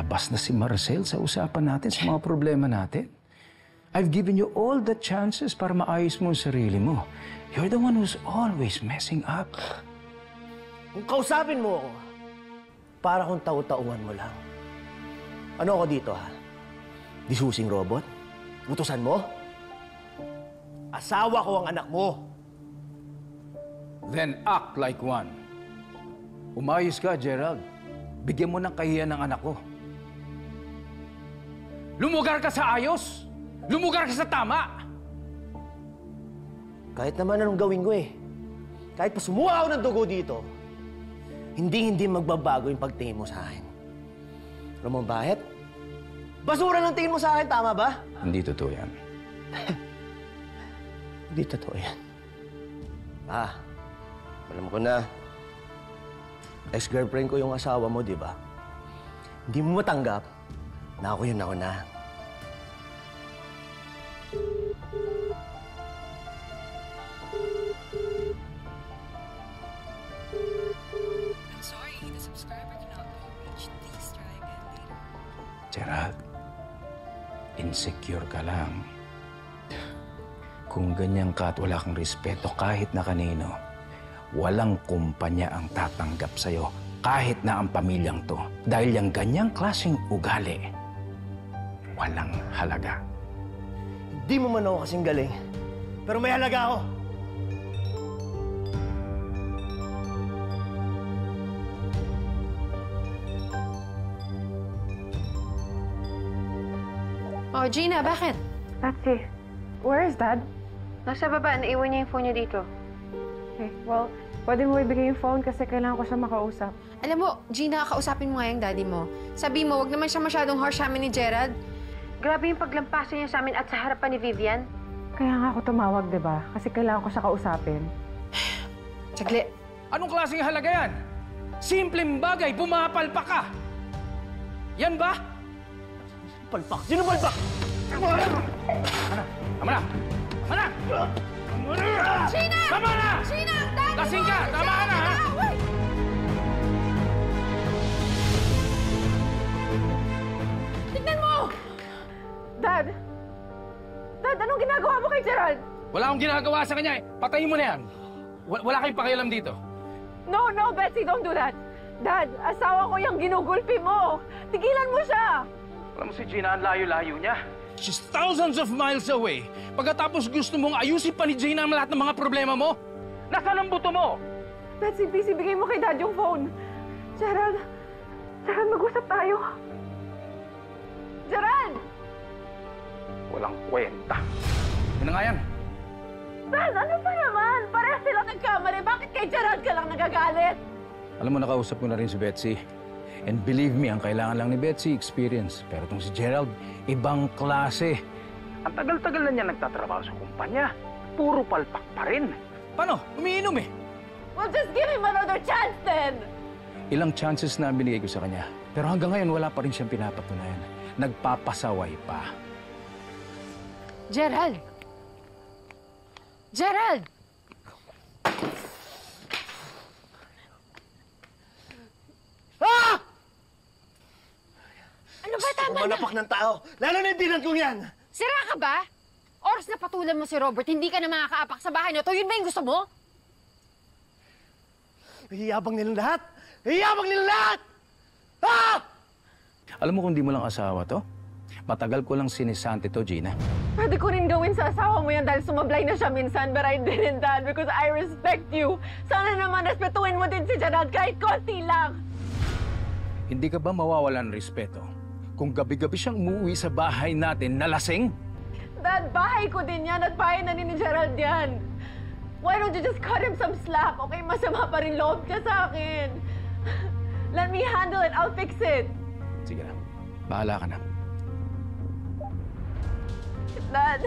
Lalabas na si Maricel sa usapan natin, sa mga problema natin. I've given you all the chances para maayos mo ang sarili mo. You're the one who's always messing up. Kung kausapin mo ako, para kung tau-tauhan mo lang. Ano ako dito, ha? Disusing robot? Utusan mo? Asawa ko ang anak mo. Then act like one. Umayos ka, Gerald. Bigyan mo ng kahiyan ng anak ko. Lumugar ka sa ayos! Lumugar ka sa tama! Kahit naman anong gawin ko eh. Kahit pa sumuha ako ng dugo dito, hindi magbabago yung pagtingin mo sa akin. Alam mo bakit? Basura ng tingin mo sa akin, tama ba? Hindi totoo yan. Hindi totoo yan. Alam ko na. Ex-girlfriend ko yung asawa mo, di ba? Hindi mo matanggap na ako na. Gerald, insecure ka lang. Kung ganyan ka at wala kang respeto kahit na kanino, walang kumpanya ang tatanggap sa'yo kahit na ang pamilyang to. Dahil yung ganyang klaseng ugali, walang halaga. Hindi mo man ako kasing galing, pero may halaga ako. Oh, Gina, bakit? Patsy, where is Dad? Nasa baba. Naiwan niya yung phone niya dito. Okay, well, pwede mo ibigay yung phone kasi kailangan ko siya makausap. Alam mo, Gina, kausapin mo nga yung daddy mo. Sabi mo, wag naman siya masyadong harsh sa amin ni Gerald. Grabe yung paglampaso niya sa amin at sa harapan ni Vivian. Kaya nga ako tumawag, di ba? Kasi kailangan ko siya kausapin. Saglit. Anong klaseng halaga yan? Simpleng bagay, pumapalpak ka! Yan ba? Palpak? Sino palpak? Tama na! Gina! Tama na! Gina! Daddy Lasing mo! ka! Tama ka na, ha? Wait! Tignan mo! Dad! Dad, anong ginagawa mo kay Gerald? Wala akong ginagawa sa kanya eh. Patayin mo na yan. Wala kayong pakialam dito. No, Betsy, don't do that. Dad, asawa ko yung ginugulpi mo. Tigilan mo siya! Alam mo si Gina, ang layo-layo niya. She's thousands of miles away. Pagkatapos gusto mong ayusin pa ni Gina ang lahat ng mga problema mo? Nasaan ang buto mo? Betsy, please, ibigay mo kay Dad yung phone. Gerald, mag-usap tayo. Gerald! Walang kwenta. Yun na nga yan. Dad, ano pa naman? Parehas sila nagkamali. Bakit kay Gerald ka lang nagagalit? Alam mo, nakausap ko na rin si Betsy. And believe me, ang kailangan lang ni Betsy, experience. Pero itong si Gerald, ibang klase. Ang tagal-tagal na niya nagtatrabaho sa kumpanya. Puro palpak pa rin. Paano? Umiinom eh. Well, just give him another chance then! Ilang chances na binigay ko sa kanya. Pero hanggang ngayon, wala pa rin siyang pinapatunayan. Nagpapasaway pa. Gerald! Gerald! Ah! Ano ba, tama na? Manapak ng tao, lalo na yung binan kong yan! Sira ka ba? Oras na patulan mo si Robert, hindi ka na makakaapak sa bahay na to. Yun ba yung gusto mo? Hihiyabang nilang lahat! Hihiyabang nilang lahat! Ah! Alam mo kung di mo lang asawa to? Matagal ko lang sinisante to, Gina. Pwede ko rin gawin sa asawa mo yan dahil sumablay na siya minsan, but I didn't, Dad, because I respect you. Sana naman respetuhin mo din si Gerald kahit konti lang. Hindi ka ba mawawalan ng respeto kung gabi-gabi siyang umuwi sa bahay natin na lasing? Dad, bahay ko din yan at bahay na ni Gerald yan. Why don't you just cut him some slack? Okay, masama pa rin loob niya sa akin. Let me handle it. I'll fix it. Sige na. Bahala ka na. Dad.